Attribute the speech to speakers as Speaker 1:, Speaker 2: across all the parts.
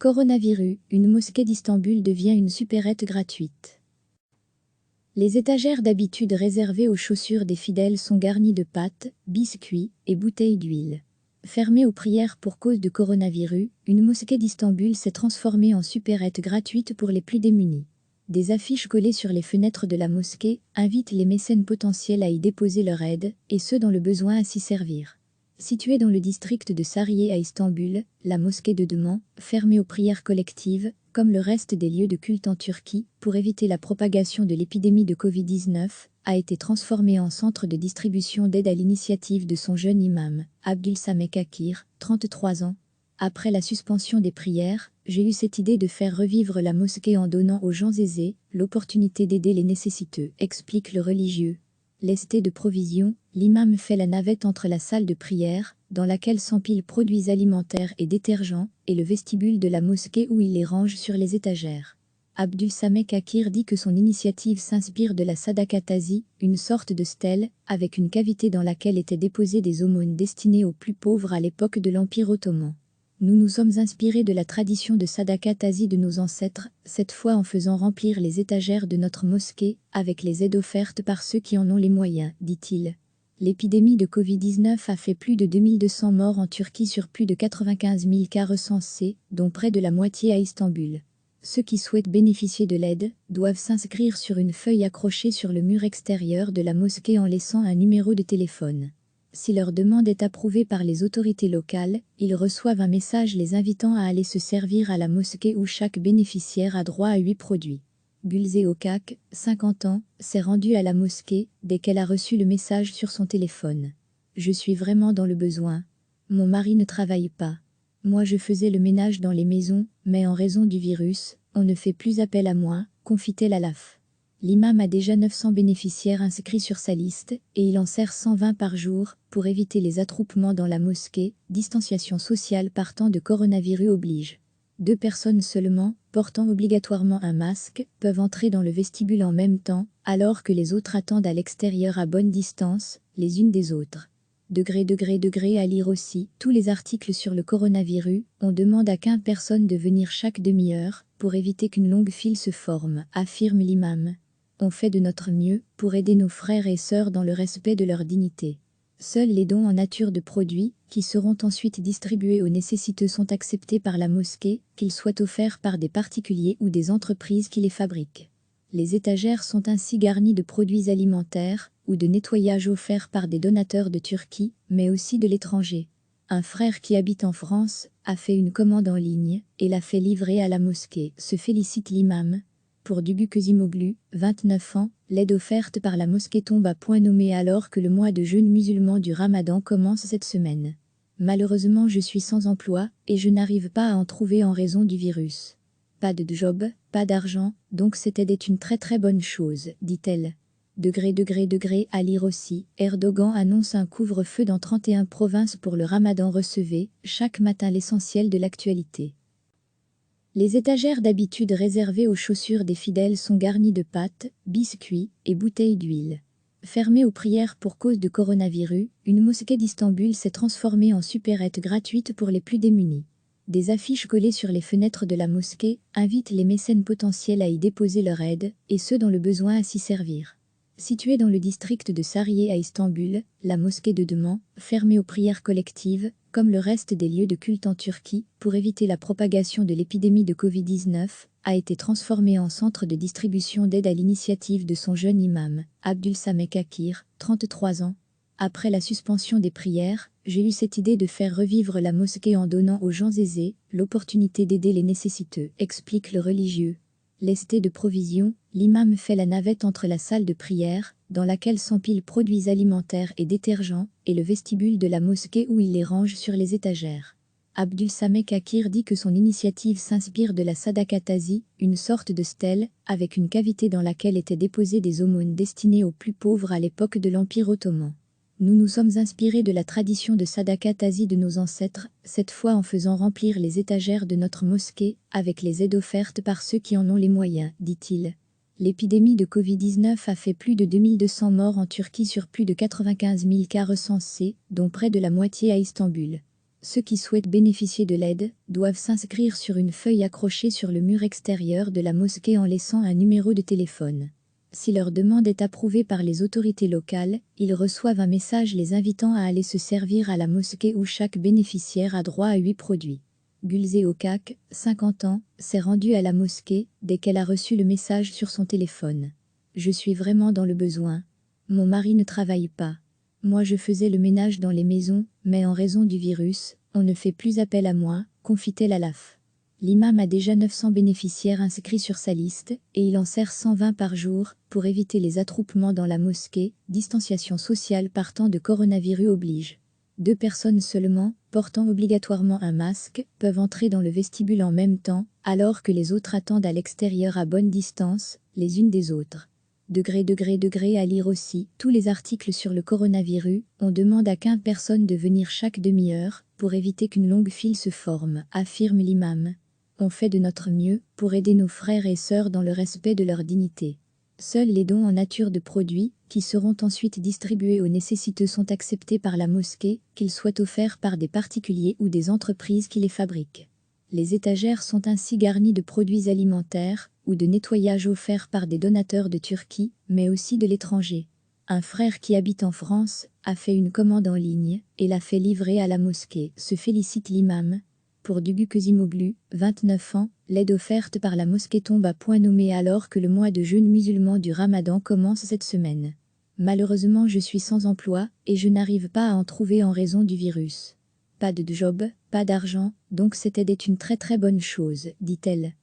Speaker 1: Coronavirus, une mosquée d'Istanbul devient une supérette gratuite. Les étagères d'habitude réservées aux chaussures des fidèles sont garnies de pâtes, biscuits et bouteilles d'huile. Fermée aux prières pour cause de coronavirus, une mosquée d'Istanbul s'est transformée en supérette gratuite pour les plus démunis. Des affiches collées sur les fenêtres de la mosquée invitent les mécènes potentiels à y déposer leur aide, et ceux dans le besoin à s'y servir. Située dans le district de Sarıyer à Istanbul, la mosquée de Deman, fermée aux prières collectives, comme le reste des lieux de culte en Turquie, pour éviter la propagation de l'épidémie de Covid-19, a été transformée en centre de distribution d'aide à l'initiative de son jeune imam, Abdülsamek Akir, 33 ans. Après la suspension des prières, j'ai eu cette idée de faire revivre la mosquée en donnant aux gens aisés l'opportunité d'aider les nécessiteux, explique le religieux. Lesté de provisions, l'imam fait la navette entre la salle de prière, dans laquelle s'empilent produits alimentaires et détergents, et le vestibule de la mosquée où il les range sur les étagères. Abdülsamek Akir dit que son initiative s'inspire de la Sadaka Tazi, une sorte de stèle, avec une cavité dans laquelle étaient déposées des aumônes destinées aux plus pauvres à l'époque de l'Empire ottoman. Nous nous sommes inspirés de la tradition de Sadaka Tazi de nos ancêtres, cette fois en faisant remplir les étagères de notre mosquée, avec les aides offertes par ceux qui en ont les moyens, dit-il. L'épidémie de Covid-19 a fait plus de 2200 morts en Turquie sur plus de 95 000 cas recensés, dont près de la moitié à Istanbul. Ceux qui souhaitent bénéficier de l'aide doivent s'inscrire sur une feuille accrochée sur le mur extérieur de la mosquée en laissant un numéro de téléphone. Si leur demande est approuvée par les autorités locales, ils reçoivent un message les invitant à aller se servir à la mosquée où chaque bénéficiaire a droit à 8 produits. Gülze Okak, 50 ans, s'est rendue à la mosquée dès qu'elle a reçu le message sur son téléphone. « Je suis vraiment dans le besoin. Mon mari ne travaille pas. Moi je faisais le ménage dans les maisons, mais en raison du virus, on ne fait plus appel à moi », confie-t-elle à l'AF. L'imam a déjà 900 bénéficiaires inscrits sur sa liste, et il en sert 120 par jour, pour éviter les attroupements dans la mosquée, distanciation sociale partant de coronavirus oblige. 2 personnes seulement, portant obligatoirement un masque, peuvent entrer dans le vestibule en même temps, alors que les autres attendent à l'extérieur à bonne distance, les unes des autres. À lire aussi, tous les articles sur le coronavirus, on demande à 15 personnes de venir chaque demi-heure, pour éviter qu'une longue file se forme, affirme l'imam. On fait de notre mieux pour aider nos frères et sœurs dans le respect de leur dignité. Seuls les dons en nature de produits, qui seront ensuite distribués aux nécessiteux, sont acceptés par la mosquée, qu'ils soient offerts par des particuliers ou des entreprises qui les fabriquent. Les étagères sont ainsi garnies de produits alimentaires ou de nettoyage offerts par des donateurs de Turquie, mais aussi de l'étranger. Un frère qui habite en France a fait une commande en ligne et l'a fait livrer à la mosquée, se félicite l'imam. Pour Dubu Kezimoglu, 29 ans, l'aide offerte par la mosquée tombe à point nommé alors que le mois de jeûne musulman du Ramadan commence cette semaine. Malheureusement, je suis sans emploi et je n'arrive pas à en trouver en raison du virus. Pas de job, pas d'argent, donc cette aide est une très bonne chose, dit-elle. À lire aussi, Erdogan annonce un couvre-feu dans 31 provinces pour le Ramadan. Recevez chaque matin l'essentiel de l'actualité. Les étagères d'habitude réservées aux chaussures des fidèles sont garnies de pâtes, biscuits et bouteilles d'huile. Fermée aux prières pour cause de coronavirus, une mosquée d'Istanbul s'est transformée en supérette gratuite pour les plus démunis. Des affiches collées sur les fenêtres de la mosquée invitent les mécènes potentiels à y déposer leur aide, et ceux dans le besoin à s'y servir. Située dans le district de Sarıyer à Istanbul, la mosquée de Deman, fermée aux prières collectives, comme le reste des lieux de culte en Turquie, pour éviter la propagation de l'épidémie de Covid-19, a été transformée en centre de distribution d'aide à l'initiative de son jeune imam, Abdülsamek Akir, 33 ans. Après la suspension des prières, j'ai eu cette idée de faire revivre la mosquée en donnant aux gens aisés l'opportunité d'aider les nécessiteux, explique le religieux. Lesté de provisions, l'imam fait la navette entre la salle de prière, dans laquelle s'empilent produits alimentaires et détergents, et le vestibule de la mosquée où il les range sur les étagères. Abdülsamek Akir dit que son initiative s'inspire de la Sadaka Tazi, une sorte de stèle, avec une cavité dans laquelle étaient déposées des aumônes destinées aux plus pauvres à l'époque de l'Empire ottoman. Nous nous sommes inspirés de la tradition de Sadaka Tazi de nos ancêtres, cette fois en faisant remplir les étagères de notre mosquée, avec les aides offertes par ceux qui en ont les moyens, dit-il. L'épidémie de Covid-19 a fait plus de 2200 morts en Turquie sur plus de 95 000 cas recensés, dont près de la moitié à Istanbul. Ceux qui souhaitent bénéficier de l'aide doivent s'inscrire sur une feuille accrochée sur le mur extérieur de la mosquée en laissant un numéro de téléphone. Si leur demande est approuvée par les autorités locales, ils reçoivent un message les invitant à aller se servir à la mosquée où chaque bénéficiaire a droit à 8 produits. Gulzé Okak, 50 ans, s'est rendue à la mosquée dès qu'elle a reçu le message sur son téléphone. « Je suis vraiment dans le besoin. Mon mari ne travaille pas. Moi je faisais le ménage dans les maisons, mais en raison du virus, on ne fait plus appel à moi », confie-t-elle à l'AF. L'imam a déjà 900 bénéficiaires inscrits sur sa liste et il en sert 120 par jour pour éviter les attroupements dans la mosquée, distanciation sociale partant de coronavirus oblige. 2 personnes seulement, portant obligatoirement un masque, peuvent entrer dans le vestibule en même temps, alors que les autres attendent à l'extérieur à bonne distance, les unes des autres. À lire aussi, tous les articles sur le coronavirus, on demande à 15 personnes de venir chaque demi-heure, pour éviter qu'une longue file se forme, affirme l'imam. On fait de notre mieux, pour aider nos frères et sœurs dans le respect de leur dignité. Seuls les dons en nature de produits, qui seront ensuite distribués aux nécessiteux sont acceptés par la mosquée, qu'ils soient offerts par des particuliers ou des entreprises qui les fabriquent. Les étagères sont ainsi garnies de produits alimentaires ou de nettoyage offerts par des donateurs de Turquie, mais aussi de l'étranger. Un frère qui habite en France a fait une commande en ligne et l'a fait livrer à la mosquée, se félicite l'imam. Pour Dugu Kozimoglu, 29 ans, l'aide offerte par la mosquée tombe à point nommé alors que le mois de jeûne musulman du Ramadan commence cette semaine. Malheureusement je suis sans emploi et je n'arrive pas à en trouver en raison du virus. Pas de job, pas d'argent, donc cette aide est une très bonne chose, dit-elle.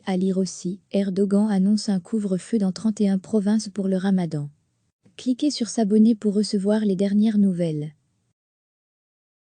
Speaker 1: À lire aussi, Erdogan annonce un couvre-feu dans 31 provinces pour le Ramadan. Cliquez sur s'abonner pour recevoir les dernières nouvelles.